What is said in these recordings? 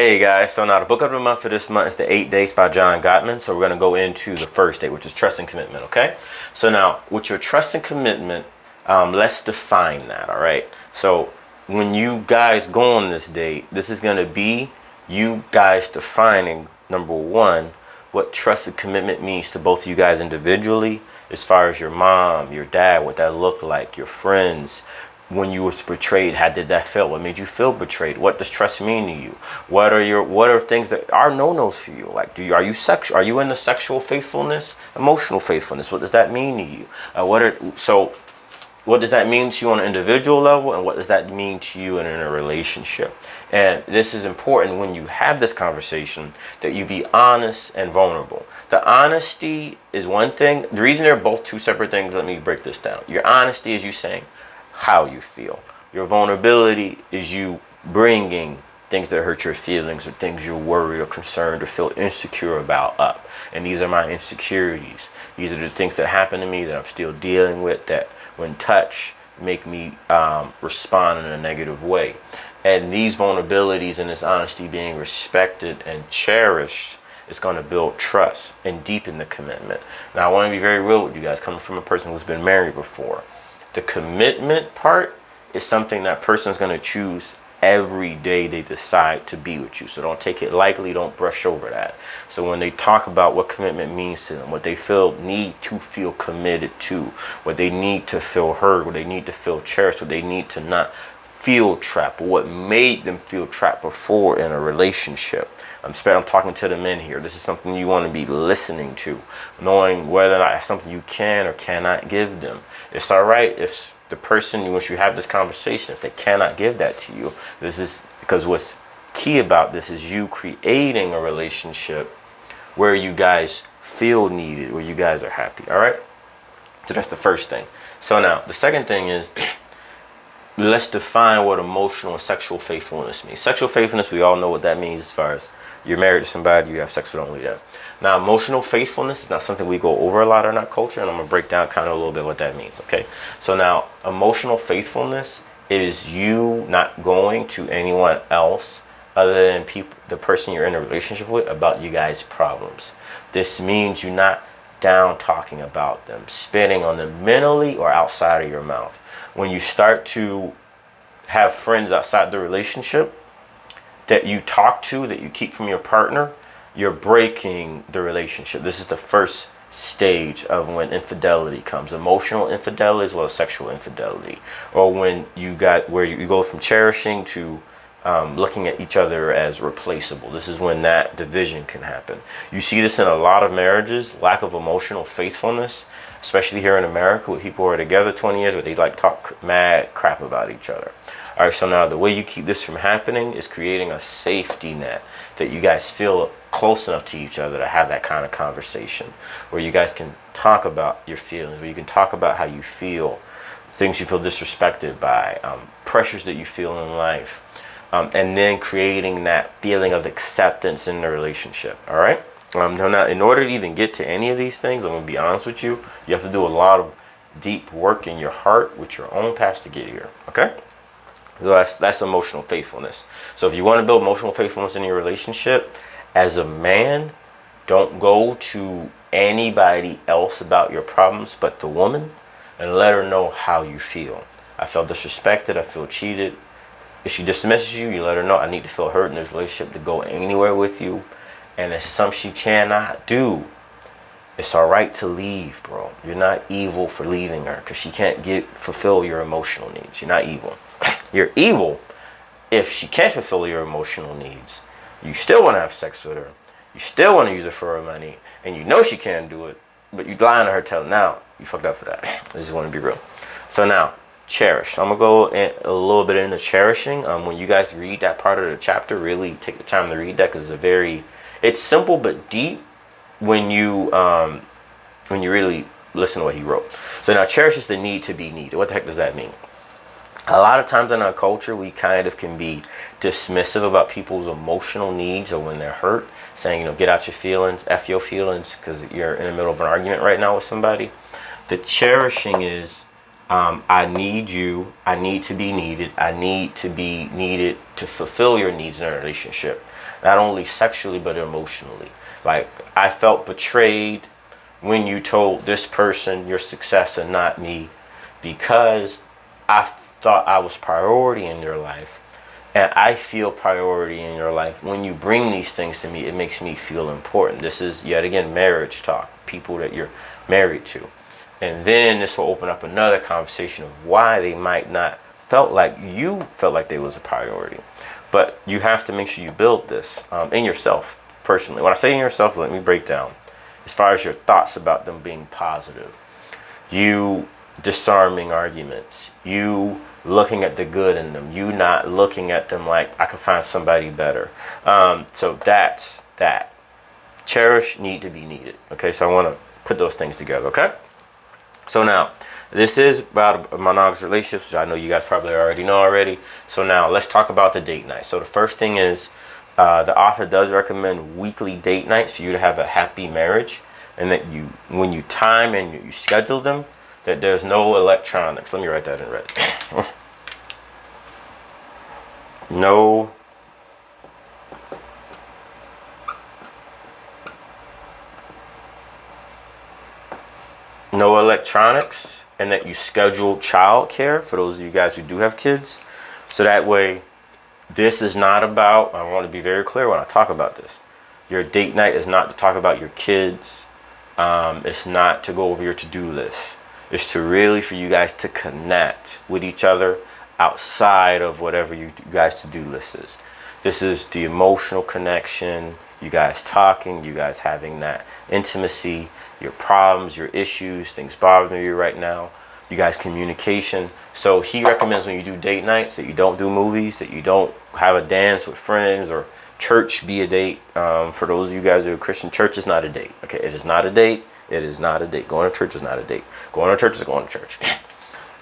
Hey guys, so now the book of the month for this month is The 8 Days by John Gottman. So we're going to go into the first day, which is trust and commitment, okay? So now, with your trust and commitment, let's define that, all right? So when you guys go on this date, this is going to be you guys defining, number one, what trust and commitment means to both of you guys individually, as far as your mom, your dad, what that looked like, your friends. When you were betrayed, how did that feel? What made you feel betrayed? What does trust mean to you? What are things that are no-nos for you? Like, are you into sexual faithfulness, emotional faithfulness? What does that mean to you? What does that mean to you on an individual level, and what does that mean to you in a relationship? And this is important when you have this conversation, that you be honest and vulnerable. The honesty is one thing. The reason they're both two separate things, let me break this down. Your honesty is you saying how you feel. Your vulnerability is you bringing things that hurt your feelings, or things you're worried or concerned or feel insecure about up. And these are my insecurities. These are the things that happen to me that I'm still dealing with, that when touched make me respond in a negative way. And these vulnerabilities and this honesty being respected and cherished is going to build trust and deepen the commitment. Now I want to be very real with you guys, coming from a person who's been married before. The commitment part is something that person's going to choose every day they decide to be with you. So don't take it lightly. Don't brush over that. So when they talk about what commitment means to them, what they need to feel committed to, what they need to feel heard, what they need to feel cherished, what they need to not feel trapped, what made them feel trapped before in a relationship. I'm talking to the men here. This is something you want to be listening to, knowing whether or not it's something you can or cannot give them. It's all right if the person, once you have this conversation, if they cannot give that to you. This is because what's key about this is you creating a relationship where you guys feel needed, where you guys are happy. All right. So that's the first thing. So now the second thing is, let's define what emotional and sexual faithfulness means. Sexual faithfulness, we all know what that means as far as you're married to somebody, you have sex with only them. Now, emotional faithfulness is not something we go over a lot in our culture, and I'm going to break down kind of a little bit what that means, okay? So now, emotional faithfulness is you not going to anyone else other than the person you're in a relationship with about you guys' problems. This means you're not down talking about them, spitting on them mentally or outside of your mouth. When you start to have friends outside the relationship that you talk to, that you keep from your partner, you're breaking the relationship. This is the first stage of when infidelity comes. Emotional infidelity as well as sexual infidelity. Or when you go from cherishing to looking at each other as replaceable. This is when that division can happen. You see this in a lot of marriages, lack of emotional faithfulness, especially here in America, where people are together 20 years, but they talk mad crap about each other. All right, so now the way you keep this from happening is creating a safety net that you guys feel close enough to each other to have that kind of conversation, where you guys can talk about your feelings, where you can talk about how you feel, things you feel disrespected by, pressures that you feel in life. And then creating that feeling of acceptance in the relationship. All right. Now, in order to even get to any of these things, I'm going to be honest with you, you have to do a lot of deep work in your heart with your own past to get here. Okay. So that's emotional faithfulness. So if you want to build emotional faithfulness in your relationship, as a man, don't go to anybody else about your problems but the woman, and let her know how you feel. I felt disrespected. I feel cheated. If she dismisses you, you let her know, I need to feel hurt in this relationship to go anywhere with you. And it's something she cannot do. It's all right to leave, bro. You're not evil for leaving her, because she can't fulfill your emotional needs. You're not evil. You're evil if she can't fulfill your emotional needs. You still want to have sex with her. You still want to use her for her money. And you know she can't do it, but you lying to her telling, now you fucked up for that. I just want to be real. So now, cherish. I'm going to go a little bit into cherishing. When you guys read that part of the chapter, really take the time to read that, because it's simple but deep when you really listen to what he wrote. So now, cherish is the need to be needed. What the heck does that mean? A lot of times in our culture, we kind of can be dismissive about people's emotional needs, or when they're hurt, saying, get out your feelings, F your feelings, because you're in the middle of an argument right now with somebody. The cherishing is I need you. I need to be needed. I need to be needed to fulfill your needs in a relationship, not only sexually but emotionally. Like, I felt betrayed when you told this person your success and not me, because I thought I was priority in your life. And I feel priority in your life. When you bring these things to me, it makes me feel important. This is, yet again, marriage talk. People that you're married to. And then this will open up another conversation of why they might not felt like they was a priority. But you have to make sure you build this in yourself, personally. When I say in yourself, let me break down. As far as your thoughts about them being positive. You disarming arguments. You looking at the good in them. You not looking at them like, I could find somebody better. So that's that. Cherish, need to be needed. Okay, so I want to put those things together, okay? So now, this is about a monogamous relationship, which I know you guys probably already know already. So now, let's talk about the date night. So the first thing is, the author does recommend weekly date nights for you to have a happy marriage. And that you, when you time and you schedule them, that there's no electronics. Let me write that in red. No electronics, and that you schedule childcare for those of you guys who do have kids. So that way, this is not about, I want to be very clear when I talk about this. Your date night is not to talk about your kids. It's not to go over your to-do list. It's to really, for you guys to connect with each other outside of whatever you guys to-do list is. This is the emotional connection, you guys talking, you guys having that intimacy, your problems, your issues, things bothering you right now, you guys communication. So he recommends when you do date nights that you don't do movies, that you don't have a dance with friends, or church be a date. For those of you guys who are Christian, church is not a date. Okay, it is not a date. It is not a date. Going to church is not a date. Going to church is going to church.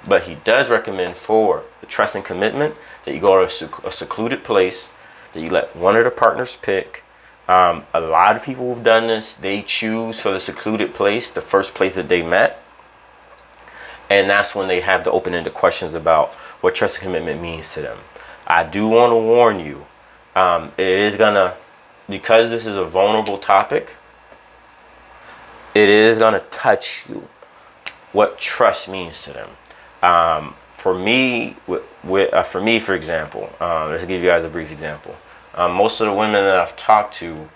But he does recommend for the trust and commitment that you go to a secluded place, that you let one of the partners pick. A lot of people who've done this, they choose for the secluded place, the first place that they met. And that's when they have the open-ended questions about what trust and commitment means to them. I do want to warn you, it is gonna, because this is a vulnerable topic, it is gonna touch you, what trust means to them. For me, for example, let's give you guys a brief example. Most of the women that I've talked to,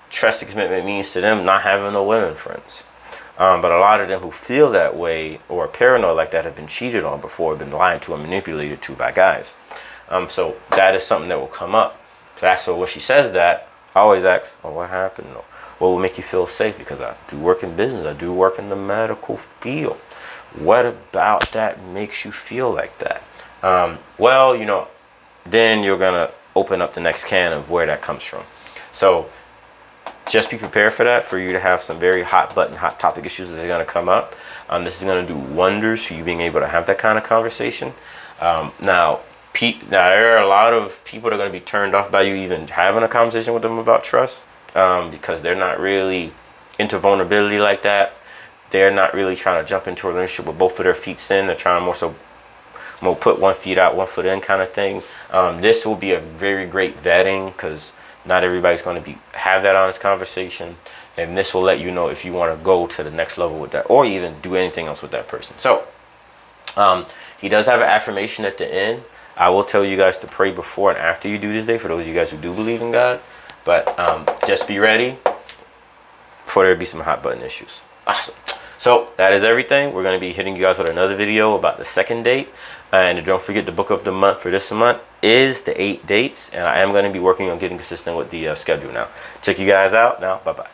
trust and commitment means to them not having no women friends. But a lot of them who feel that way or are paranoid like that have been cheated on before, been lied to and manipulated to by guys. So that is something that will come up. So that's when she says that, I always ask, oh, what happened? What will make you feel safe? Because I do work in business. I do work in the medical field. What about that makes you feel like that? Well, you know, then you're going to open up the next can of where that comes from. So just be prepared for that, for you to have some very hot button, hot topic issues that are going to come up. This is going to do wonders for you being able to have that kind of conversation. Now, there are a lot of people that are going to be turned off by you even having a conversation with them about trust, because they're not really into vulnerability like that. They're not really trying to jump into a relationship with both of their feet in. They're trying more so put 1 foot out, 1 foot in kind of thing. This will be a very great vetting, because not everybody's going to have that honest conversation. And this will let you know if you want to go to the next level with that, or even do anything else with that person. So he does have an affirmation at the end. I will tell you guys to pray before and after you do this day, for those of you guys who do believe in God. But just be ready for there to be some hot button issues. Awesome. So that is everything. We're going to be hitting you guys with another video about the second date. And don't forget, the book of the month for this month is the 8 dates. And I am going to be working on getting consistent with the schedule now. Check you guys out now. Bye-bye.